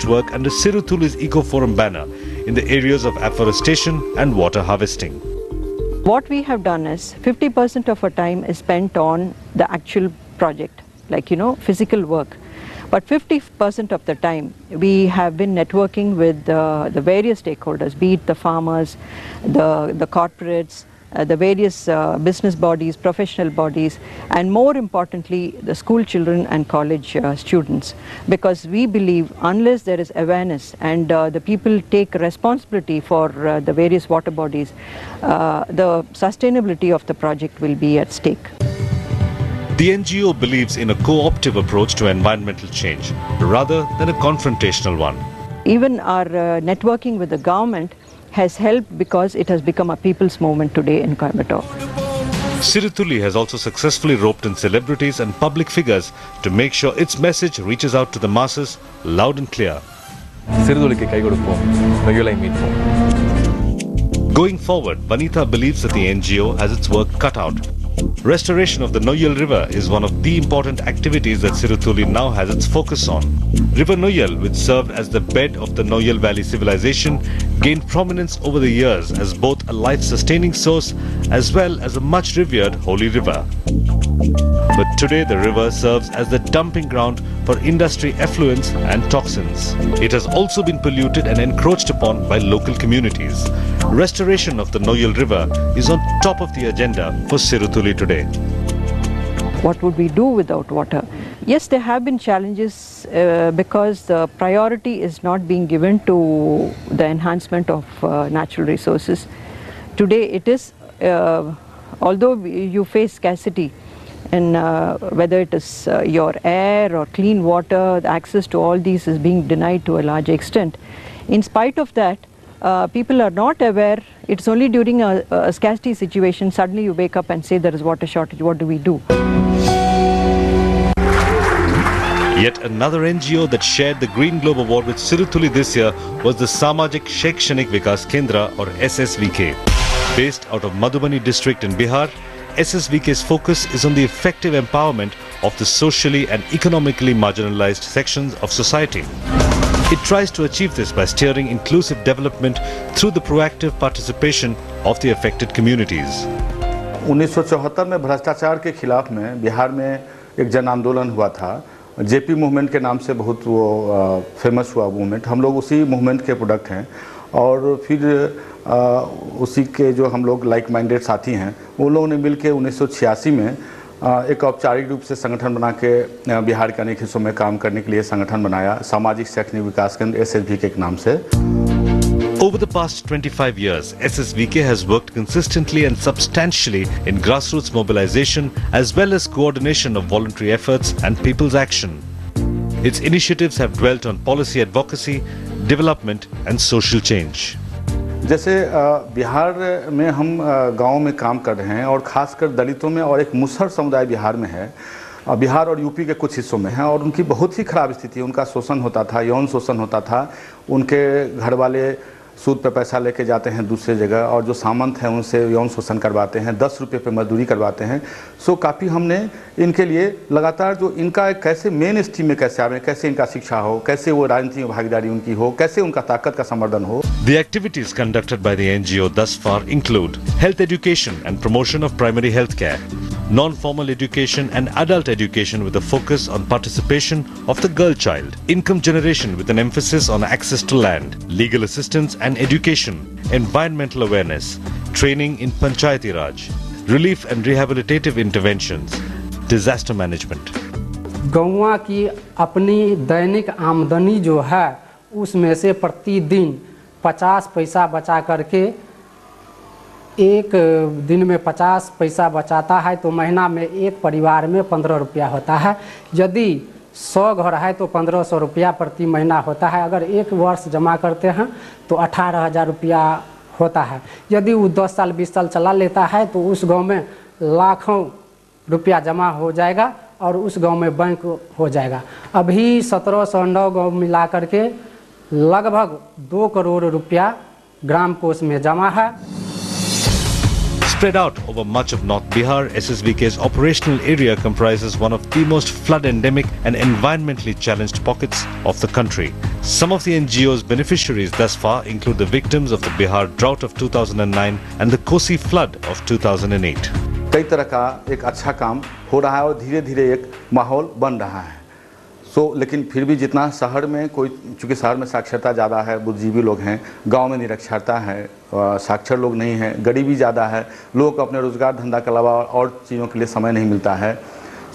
work under Siruthuli's Eco Forum banner in the areas of afforestation and water harvesting. What we have done is 50% of our time is spent on the actual project, like physical work. But 50% of the time we have been networking with the various stakeholders, be it the farmers, the corporates, the various business bodies, professional bodies, and more importantly the school children and college students, because we believe unless there is awareness and the people take responsibility for the various water bodies, the sustainability of the project will be at stake. The NGO believes in a co-operative approach to environmental change rather than a confrontational one. Even our networking with the government has helped because it has become a people's movement today in Coimbatore. Siruthuli has also successfully roped in celebrities and public figures to make sure its message reaches out to the masses loud and clear. Going forward, Vanitha believes that the NGO has its work cut out. Restoration of the Noyal River is one of the important activities that Siruthuli now has its focus on. River Noyal, which served as the bed of the Noyal Valley civilization, gained prominence over the years as both a life-sustaining source as well as a much revered holy river. But today the river serves as the dumping ground for industry effluents and toxins. It has also been polluted and encroached upon by local communities. Restoration of the Noyal River is on top of the agenda for Siruthuli today. What would we do without water? Yes, there have been challenges because the priority is not being given to the enhancement of natural resources. Today it is, although you face scarcity, and whether it is your air or clean water, the access to all these is being denied to a large extent. In spite of that, people are not aware. It's only during a scarcity situation suddenly you wake up and say there is water shortage. What do we do? Yet another NGO that shared the Green Globe Award with Siruthuli this year was the Samajik Shaikshanik Vikas Kendra, or SSVK. Based out of Madhubani district in Bihar, SSVK's focus is on the effective empowerment of the socially and economically marginalized sections of society. It tries to achieve this by steering inclusive development through the proactive participation of the affected communities. 1974 में भ्रष्टाचार के खिलाफ में बिहार में एक जन आंदोलन हुआ था। जेपी मूवमेंट के नाम से बहुत वो फेमस हुआ मूवमेंट। हम लोग उसी मूवमेंट के प्रोडक्ट हैं और फिर उसी के जो हम लोग लाइक माइंडेड साथी हैं, वो लोगों ने मिलकर 1986 में एक औपचारिक रूप से संगठन बना के बिहार के अनेक हिस्सों में काम करने के लिए संगठन बनाया, सामाजिक शैक्षणिक विकास केंद्र SSVK के नाम से। Over the past 25 years, SSVK has worked consistently and substantially in grassroots mobilization as well as coordination of voluntary efforts and people's action. Its initiatives have dwelt on policy advocacy, development and social change. जैसे बिहार में हम गाँव में काम कर रहे हैं और ख़ासकर दलितों में और एक मुसहर समुदाय बिहार में है। बिहार और यूपी के कुछ हिस्सों में है और उनकी बहुत ही ख़राब स्थिति, उनका शोषण होता था, यौन शोषण होता था। उनके घर वाले सूद पे पैसा लेके जाते हैं दूसरे जगह और जो सामंत हैं उनसे यौन शोषण करवाते हैं, 10 रुपये पे मजदूरी करवाते हैं। सो काफ़ी हमने इनके लिए लगातार जो इनका कैसे मेन स्ट्रीम में कैसे आवे, कैसे इनका शिक्षा हो, कैसे वो राजनीति में भागीदारी उनकी हो, कैसे उनका ताकत का संवर्धन हो। The activities conducted by the NGO thus far include health education and promotion of primary health care, non-formal education and adult education with a focus on participation of the girl child, income generation with an emphasis on access to land, legal assistance and education, environmental awareness, training in Panchayati Raj, relief and rehabilitative interventions, disaster management. गौवा की अपनी दैनिक आमदनी जो है उसमें से प्रतिदिन 50 पैसा बचा करके, एक दिन में 50 पैसा बचाता है तो महीना में एक परिवार में 15 रुपया होता है। यदि 100 घर है तो 1500 रुपया प्रति महीना होता है। अगर एक वर्ष जमा करते हैं तो 18,000 रुपया होता है। यदि वो 10 साल 20 साल चला लेता है तो उस गांव में लाखों रुपया जमा हो जाएगा और उस गांव में बैंक हो जाएगा। अभी 1709 गांव मिला करके लगभग 2 करोड़ रुपया ग्राम कोष में जमा है। Spread out over much of North Bihar, SSVK's operational area comprises one of the most flood-endemic and environmentally challenged pockets of the country. Some of the NGO's beneficiaries thus far include the victims of the Bihar drought of 2009 and the Kosi flood of 2008. कई तरह का एक अच्छा काम हो रहा है और धीरे धीरे एक माहौल बन रहा है। लेकिन फिर भी जितना शहर में चूँकि शहर में साक्षरता ज़्यादा है, बुद्धिजीवी लोग हैं, गांव में निरक्षरता है, साक्षर लोग नहीं हैं, गरीबी ज़्यादा है, लोगों को अपने रोज़गार धंधा के अलावा और चीज़ों के लिए समय नहीं मिलता है।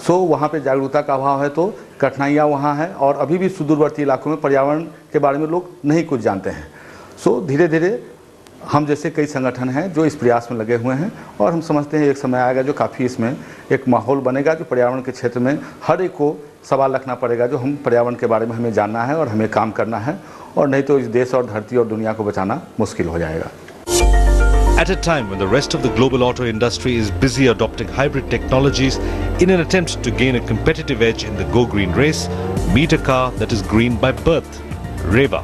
वहाँ पे जागरूकता का अभाव है, तो कठिनाइयाँ वहाँ हैं और अभी भी सुदूरवर्ती इलाकों में पर्यावरण के बारे में लोग नहीं कुछ जानते हैं। धीरे धीरे हम जैसे कई संगठन हैं जो इस प्रयास में लगे हुए हैं और हम समझते हैं एक समय आएगा जो काफ़ी इसमें एक माहौल बनेगा, जो पर्यावरण के क्षेत्र में हर एक को सवाल रखना पड़ेगा, जो हम पर्यावरण के बारे में हमें जानना है और हमें काम करना है, और नहीं तो इस देश और धरती और दुनिया को बचाना मुश्किल हो जाएगा। At a time when the rest of the global auto industry is busy adopting hybrid technologies in an attempt to gain a competitive edge in the Go Green race, meet a car that is green by birth, Reva.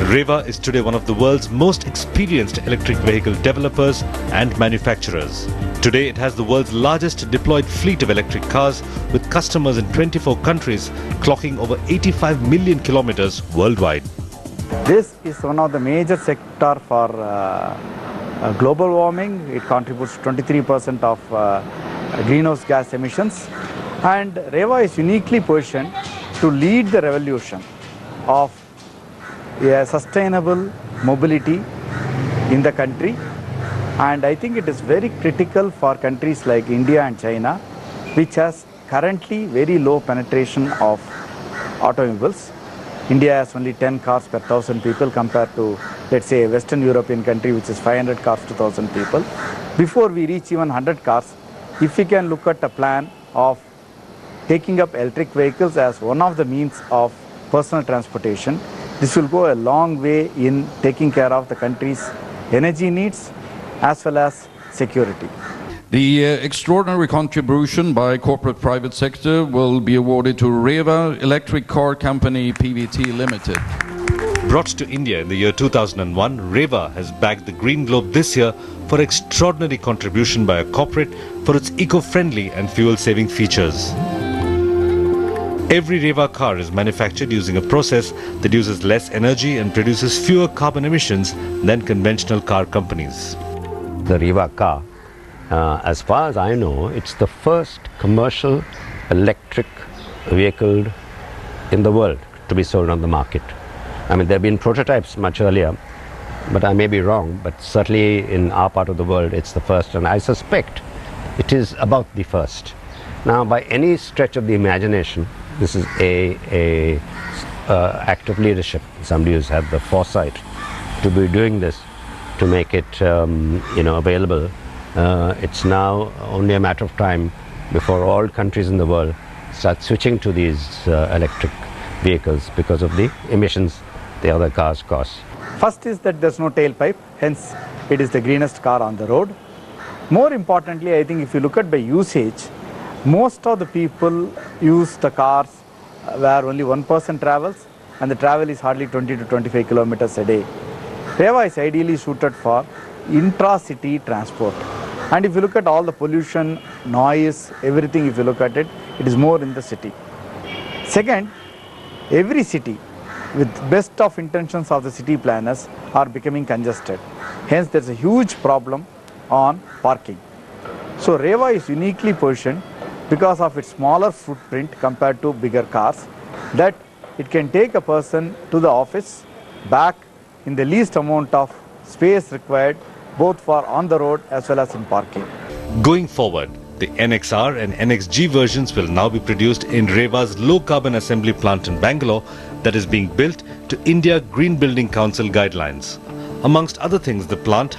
Reva is today one of the world's most experienced electric vehicle developers and manufacturers. Today it has the world's largest deployed fleet of electric cars, with customers in 24 countries clocking over 85 million kilometers worldwide. This is one of the major sector for global warming. It contributes 23% of greenhouse gas emissions, and Reva is uniquely positioned to lead the revolution of sustainable mobility in the country. And I think it is very critical for countries like India and China, which has currently very low penetration of automobiles. India has only 10 cars per 1,000 people compared to, let's say, a Western European country which is 500 cars to 1,000 people. Before we reach even 100 cars, if we can look at a plan of taking up electric vehicles as one of the means of personal transportation, this will go a long way in taking care of the country's energy needs as well as security. The extraordinary contribution by corporate private sector will be awarded to Reva Electric Car Company PVT Limited. Brought to India in the year 2001, Reva has bagged the Green Globe this year for extraordinary contribution by a corporate for its eco-friendly and fuel-saving features. Every Reva car is manufactured using a process that uses less energy and produces fewer carbon emissions than conventional car companies. The Reva car, as far as I know, it's the first commercial electric vehicle in the world to be sold on the market. I mean, there have been prototypes much earlier, but I may be wrong, but certainly in our part of the world it's the first, and I suspect it is about the first. Now, by any stretch of the imagination, this is a act of leadership. Somebody who's had the foresight to be doing this, to make it available. It's now only a matter of time before all countries in the world start switching to these electric vehicles because of the emissions the other cars cause. First is that there's no tailpipe, hence it is the greenest car on the road. More importantly, I think if you look at by usage, most of the people use the cars where only one person travels, and the travel is hardly 20 to 25 kilometers a day. Reva is ideally suited for intra-city transport. And if you look at all the pollution, noise, everything, if you look at it, it is more in the city. Second, every city, with best of intentions of the city planners, are becoming congested. Hence, there's a huge problem on parking. So Reva is uniquely positioned because of its smaller footprint compared to bigger cars, that it can take a person to the office, back in the least amount of space required, both for on the road as well as in parking. Going forward, the NXR and NXG versions will now be produced in Reva's low-carbon assembly plant in Bangalore that is being built to India Green Building Council guidelines. Amongst other things, the plant